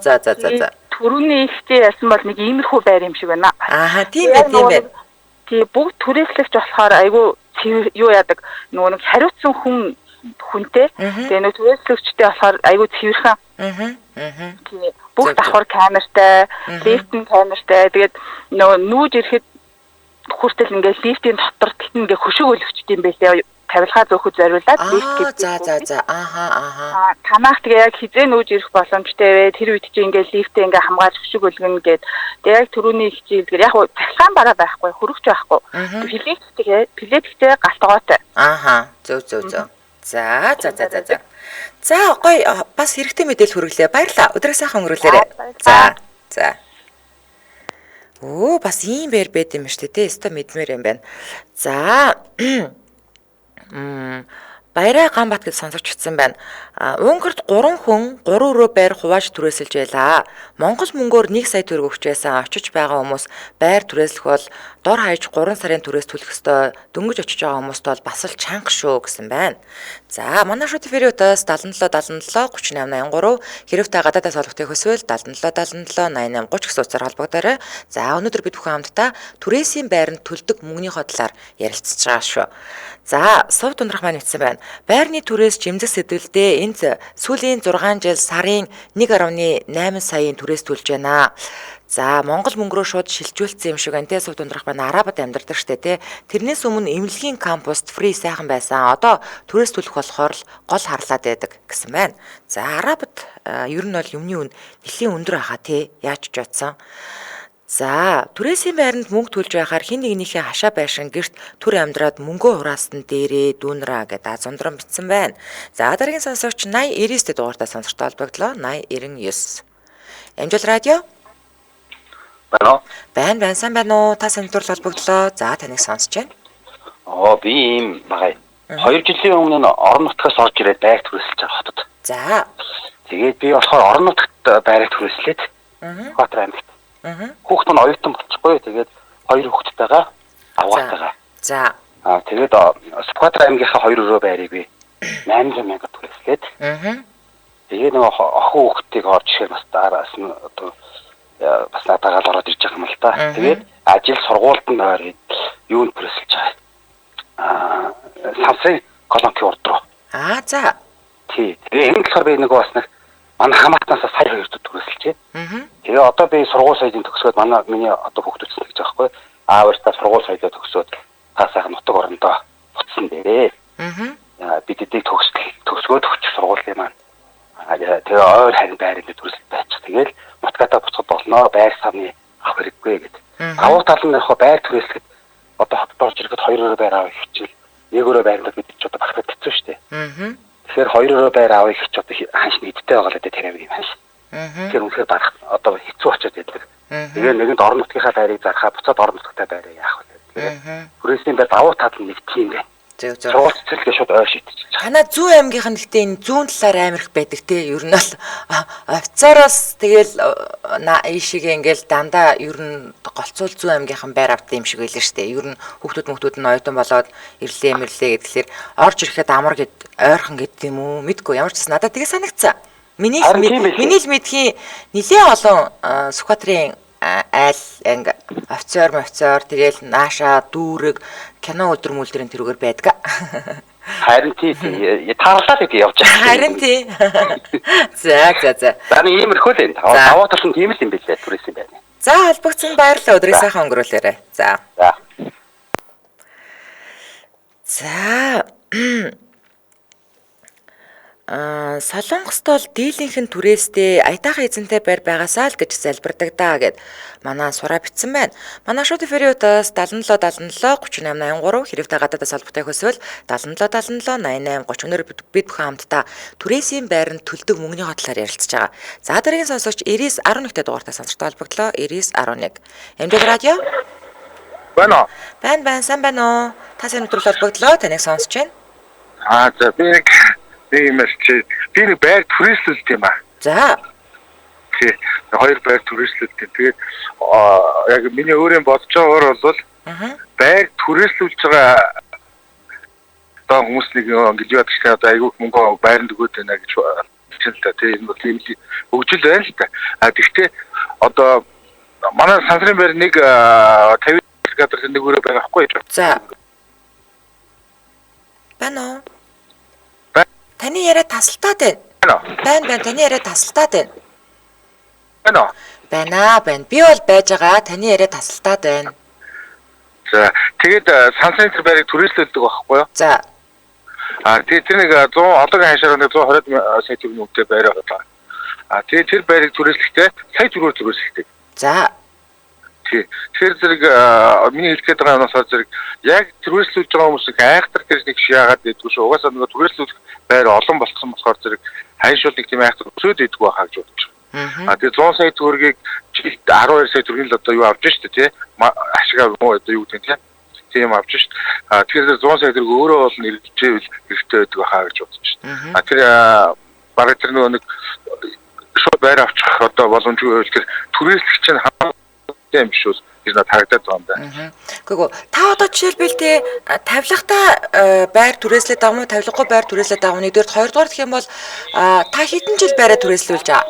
За. Төрөний ихтэй ясан бол нэг иймэрхүү байр юм шиг байна. Аха, тийм байна. Тий бүгд түрээслэгч болохоор айгүй юу яадаг нөгөө нэг хариуцсан хүнтэй. Тэгээ нөгөө түрээслэгчтэй болохоор айгүй цэвэрхэн. Тий бүгд давхар камертай, лифтийн камертай. Тэгээд нөгөө нүүж ирэхэд хүртэл ингээд лифтийн дотор тэгтэн ингээд хөшөг өлөвчт юм байлээ. Тавилгаа зөөхөд зориулаад лифт гэдэг. За. Аха. Танах тэгээ яг хизээ нүүж ирэх боломжтой вэ? Тэр үед чи ингээд лифтээ ингээд хамгаалж хөшөг өлгөн гээд тэгээ яг түрүүний хичээлдгээр яг цахилгаан бараа байхгүй, хөрөгч байхгүй. Плеттэй галтгоотой. Аха. Зөв. За. За, гоё бас хэрэгтэй мэдээлэл хүргэлээ. Баярлалаа. Өдрөө сайхан өнгөрүүлээрэй. За. Бас ийм байр байд юм шүү дээ. Өстө мэдмээр юм байна. За. Баяраа Ганбат гэж сонсогч утсан байна. Унгарт 3 хүн 3 өрөө байр хувааж түрээсэлж байлаа. Монгол мөнгөөр 1 сая төгрөг өгч байсан очиж байгаа хүмүүс байр түрээслэх бол дор хаяж 3 сарын түрээс төлөх ёстой. Дөнгөж очиж байгаа хүмүүст бол бас л чанга шүү гэсэн байна. За, манай шууд эфириутаас 77 3883 хэрвээ гадаадаас олохыг хүсвэл 77 88 30 гэсэн утсаар холбогдорой. За, өнөөдөр бид бүхэн хамтдаа түрээсийн байранд төлдөг мөнгөнийхөө талаар ярилцж байгаа шүү. За, Сув Дундрах маань хэлсэн байна. Байрны түрээс жимзэг сэдвэлдээ энд сүүлийн 6 жил сарын 1.8 саяын түрээс төлж байна. За, Монгол мөнгөөр шууд шилжүүлсэн юм шиг энэ Сув Дундрах маань Арабад амьдардаг штэ тий. Тэрнээс өмнө эмнэлгийн кампуст фри сайхан байсан. Одоо түрээс төлөх болохоор л гол харлаад байдаг гэсэн байна. За, Арабад ер нь бол юмны үн нэлийн өндөр ахаа тий. Яаж ч утсан. За, түрээсийн байранд мөнгө төлж байхаар хин нэгнийхээ хашаа байшин гэрт түр амьдраад мөнгөө хураасан дээрээ дүүнраа гэдэг азундран бичсэн байна. За, дараагийн сонсогч 8099 дугаартаа сонсогчтой холбогдлоо. 8099. Амжилт радио. Байна. Сайн байна уу? Та сандрал холбогдлоо. За, таныг сонсож байна. Би ийм багай. 2 жилийн өмнө орон нутгаас орж ирээд байр түрээсэлж байгаа хотод. За. Тэгээд би болохоор орон нутгад байрыг түрээслээд Баатар аймагт. Хүүхэд нь оюутан болчихгүй. Тэгээд 2 хүүхэдтэйгээ авгаатайгаа. За. Тэгээд Баатар аймгийнхаа 2 өрөө байрыг би 800 мянга түрээслээд. Тэгээд нөгөө охин хүүхдийг орж ирэхээр бас дараас нь одоо бас надаагаал ороод ирж байгаа юм л та. Тэгээд ажил сургуульд нь ороод юунд түрээсэлж байгаа. Сансрын колонкийн урд руу. За. Тий. Тэгээ энэ болохоор би нөгөө бас нэг манай хамаатнаас сая 2 түрээсэлжээ. Тэгээ одоо би сургууль соёлын төгсгөөд миний одоо хүүхдүүд гэж байгаа байхгүй. Аавыrstaa сургууль соёлоо төгсөөд та сайхан нутаг орондоо буцсан дээрээ. Бид эдийг төгсгөөд өгч сургуулийн маань. Тэгээ ойр харин байранд түрээсэлж байчих. Тэгээл нутгатаа буцахад болно. Байр савны авах хэрэггүй гэдэг. Авах тал нь яг байр түрээслэхэд одоо хотод орж ирэхэд 2 өрөө байр авах хичээл. 1 өрөө байранд бид ч одоо багтаад хэцүү шүү дээ. Тэгэхээр 2 өрөө байр авах гэж одоо ханш нийтдээ байгаа л дээ тэр авиг ханш. Тэгэхээр үнэхээр барах одоо хэцүү очоод байдаг. Тэгээ нэгэнд орон нутгийнхаа байрыг зархаа буцаад орон нутгтай байраа яах вэ? Тэгээ түрээсийн байр давуу тал нь нэг тийм байна. Зөв. Сургуульчлалгээ шууд ойр шийдчих. Танаа зүүн аймгийнх нь гэхдээ энэ зүүн талаар амирх байдаг те. Ер нь бол офицероос тэгэл ийшээгээ ингээл дандаа ер нь голцуул зүүн аймгийнхан байр авдаг юм шиг байлаа штэ. Ер нь хүүхдүүд нь оюутан болоод ирлээ гэхлээр орж ирэхэд амар гэд ойрхон гэдэг юм уу? Мэдгүй ямар ч гэсэн надад тэгээ санагцсан. Миний л мэдхийн нэлээ олон Сүхбаатарын айл анги офицер тэгэл нааша дүүрэг кино өдөр мөлдрийн тэрүүгээр байдаг. Харин тий таарлаа гэж явж байгаа. Харин тий. За. Дараа нь иймэрхүү л энэ. Даваа тал нь тийм л юм билээ түрээсийн байна. За холбогдсон баярлалаа. Өдрийг сайхан өнгөрүүлээрэй. За. Солонгост бол дийлийнхэн түрээстэй аятайхан эзэнтэй байр байгаасаа л гэж залбирдаг даа гэд манай сураа бичсэн байна. Манай шууд эфирийн утас 77 38 83 хэрэгтэй гадаадас холбоотой хөсвөл 77 88 30 өнөр бид бүхэн хамтдаа түрээсийн байранд төлдөг мөнгөний хотлоор ярилцж байгаа. За дараагийн сонсогч 9911-тэй дугаартай сонсогчтой холбогдлоо. 9911. Эмдэг радио? Байна. Байна. Сайн байна уу? Та сайн өдрөл холбогдлоо. Таныг сонсож байна. За би нэг байр түрээслэлт юм аа. За. Тий. Хоёр байр түрээслэлт. Тэгээд яг миний өөрийн бодож байгаагаар бол байр түрээслүүлж байгаа одоо хүмүүс нэг ингэж яадаг ч одоо айгүй мөнгө байранд өгөөд байна гэж хэлсэн л та. Тий энэ бол тийм хөгжил байна л та. Гэхдээ одоо манай сансрын байр нэг 50 гадар нэг өрөө байгаа байхгүй юу? За. Байна уу? Таны яриа тасалтаад байна. Байна. Таны яриа тасалтаад байна. Байна. Би бол байж байгаа. Таны яриа тасалтаад байна. За. Тэгээд сансрын тэр байрыг түрээслүүлдэг байхгүй юу? За. Тэгээд тэр нэг 100 одоогийн хашаар нэг 120 сая төгрөгийн үнэтэй байр байгаа. Тэгээд тэр байрыг түрээслэхдээ сая төгрөгөөр түрээслэдэг. За. Тэгэхээр зэрэг миний хэлгээд байгаа юмнаас зэрэг яг түрээслүүлж байгаа хүмүүс айхтар тэр нэг шияагаад байдгүй шүү. Угаасаа нөгөө түрээслүүлэх байр олон болсон болохоор зэрэг хайшуул нэг тийм айхтар өсөөд идэх байхаа гэж бодож байна. Тэгээд 100 сая төгрөгийг жилд 12 сая төгрөгийн л одоо юу авч штэ тий. Ашигаа муу одоо юу гэдэг тий. Тийм авч штэ. Тэгэхээр 100 сая төгрөг өөрөө бол нэржээвэл хэрэгтэй байдаг байхаа гэж бодож байна. Тэр бараг тэр нөгөө нэг шууд байр авчих одоо боломжгүй байвал тэр түрээслэх чинь юм биш үү? Тэр надад харагдаад байгаа юм да. Гэхдээ та одоо жишээлбэл те тавилгатай байр түрээслээд байгаа мó тавилгагүй байр түрээслээд байгаа мó нэгдүгээр хоёрдугаар гэх юм бол та хэдэн жил байраа түрээслүүлж байгаа?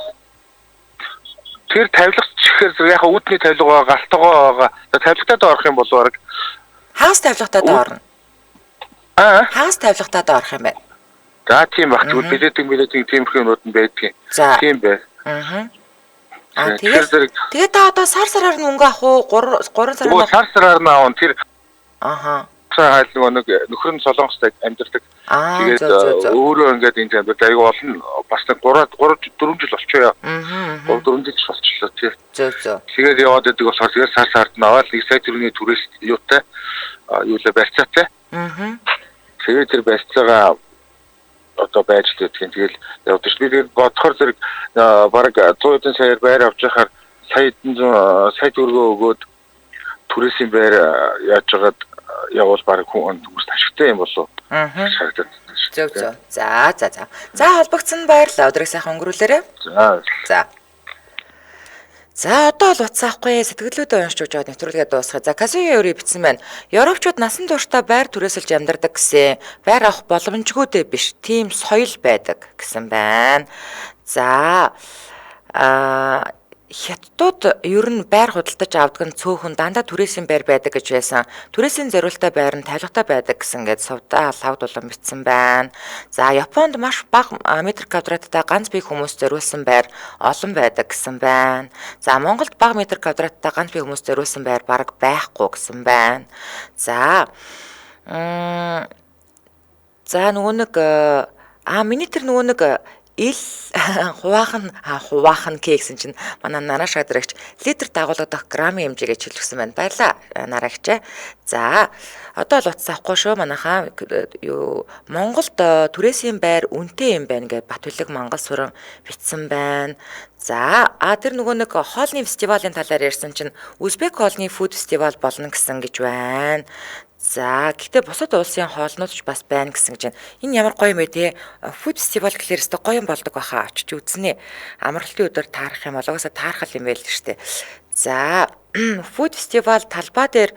Тэр тавилгач гэхээр яг үүдний тавилга байгаа, галтгоо байгаа. Тавилгатад орох юм бол баг хагас тавилгатад орно. Хагас тавилгатад орох юм байна. За тийм баг. Тэгвэл билетийн тийм юмнууд нь байдгийн. Тийм бай. Тэгээд та одоо сар-сараар нь мөнгө авах уу? 3 сараар нь сар-сараар нь авах тэр хайл нэг нөхөр нь Солонгост амьдардаг. Тэгээд өөрөө ингээд энэ амьдардаг аягүй олон бас 3 4 жил болчихоо. 3 4 жил болчихлоо тий. Тэгээд яваад байдаг болохоор тэгээд сар-сард нь аваад 1 сая төгрөгийн түрээс юутай юулаа барьцаатай. Тэгээд тэр барьцаагаа одоо байж дээдгэн тэгэл явдаг ш. Би тэгээд бодохоор зэрэг бараг 100 саяар байр авч яхаар сая төгрөгөө өгөөд түрээсийн байр яаж жагаад явал бараг хүн хүмүүст ашигтай юм болов. Шаарддаг. Зөв. За холбогдсон баярлалаа. Өдрийг сайхан өнгөрүүлээрэй. За одоо л уцаахгүй сэтгэлдээ уншиж жоод нэвтрүүлгээ дуусгая. За Касуя өөрий бичсэн байна. Европчууд насан туршдаа байр түрээсэлж амьдардаг гэсэн. Байр авах боломжгүйдээ биш. Тийм соёл байдаг гэсэн байна. За Хятадууд ер нь байр худалдаж авдаг нь цөөхөн дандаа түрээсийн байр байдаг гэж байсан. Түрээсийн зориултаа байр нь тавилгатай байдаг гэсэн гээд сувдаа лавд улам бичсэн байна. За Японд маш бага метр квадраттай ганц бие хүмүүс зориулсан байр олон байдаг гэсэн байна. За Монголд бага метр квадраттай ганц бие хүмүүс зориулсан байр бараг байхгүй гэсэн байна. За нөгөө нэг миний тэр нөгөө нэг ил хуваахан гэсэн чинь манай нараа шадрагч литр дагуулгадах граммын хэмжээгээ чиглэсэн байна. Баярлаа нараагч. За одоо л утас авахгүй шүү манайхаа Монголд түрээсийн байр үнэтэй юм байна гэж Батүлэг Монгол сүрэн бичсэн байна. За тэр нөгөө нэг хоолны фестивалийн талаар ярьсан чинь Узбек хоолны фуд фестивал болно гэсэн гэж байна. За гэхдээ бусад улсын хоолнууд ч бас байна гэсэн гэж байна. Энэ ямар гоё юм бэ те? Фуд фестивал гэхлээр өстө гоё юм болдог баха. Очиж үзнэ. Амралтын өдөр таарах юм бол угаасаа таархал юм байл шүү дээ. За фуд фестивал талбай дээр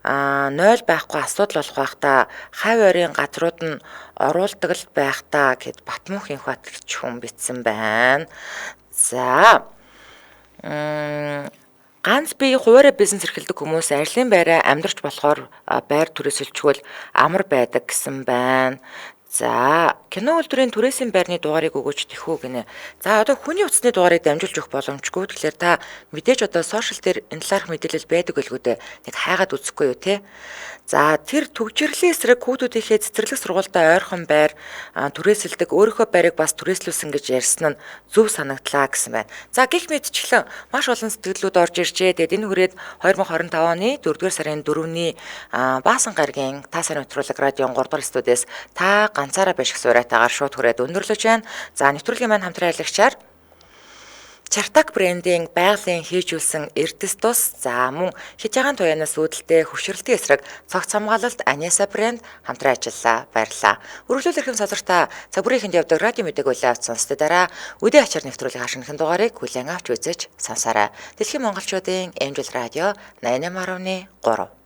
0 байхгүй асуудал болох байх та. Хавь ойрын газрууд нь оруулдаг л байх та гэд Батмунх инх батлагч хүн бичсэн байна. За ганц бие хуваарь бизнес эрхэлдэг хүмүүс арилын байраа амьдарч болохоор байр түрээсэлжгүй амар байдаг гэсэн байна. За, кино үйлдвэрийн түрээсийн байрны дугаарыг өгөөч тэхүү гинэ. За, одоо хүний утасны дугаарыг дамжуулж өгөх боломжгүй. Тэгэхээр та мэдээж одоо сошиал дээр энэ талаарх мэдээлэл байдаг байлгүй дээ. Нэг хайгаад үзэхгүй юу те. За, тэр төгжрлийн эсрэг хүүхдүүдийнхээ цэцэрлэг сургуультай ойрхон байр түрээсэлдэг өөрийнхөө байрыг бас түрээслүүлсэн гэж ярьсан нь зөв санагдлаа гэсэн байна. За, гих мэдчихлэн маш олон сэтгэлдлүүд орж иржээ. Тэгээд энэ хүрээд 2025 оны 4-р сарын 4-ний Баасан гарагийн та сайн нэвтрүүлэг радион 3-р студиэс та ганцаараа биш суурайтаагаар шууд хүрээд өндөрлөж байна. За, нэвтрүүлгийн маань хамтран аялагчаар Чартак брендийн байгалийн хийжүүлсэн эрдэс тус за мөн хижаагаан туяанаас үүдэлтэй хөшрөлтийн эсрэг цогц хамгаалалт Анеса брэнд хамтран ажиллаа. Баярлалаа. Үргэлжлүүл эрхэм сонсогчдоо цаг бүрийн хэнд явдаг радио мэдээг үлээвч сонсдог дараа үдээ ачаар нэвтрүүлэг хашигнахын дугаарыг хүлээн авч үзэж сонсоорой. Дэлхийн монголчуудын эмжил радио 88.3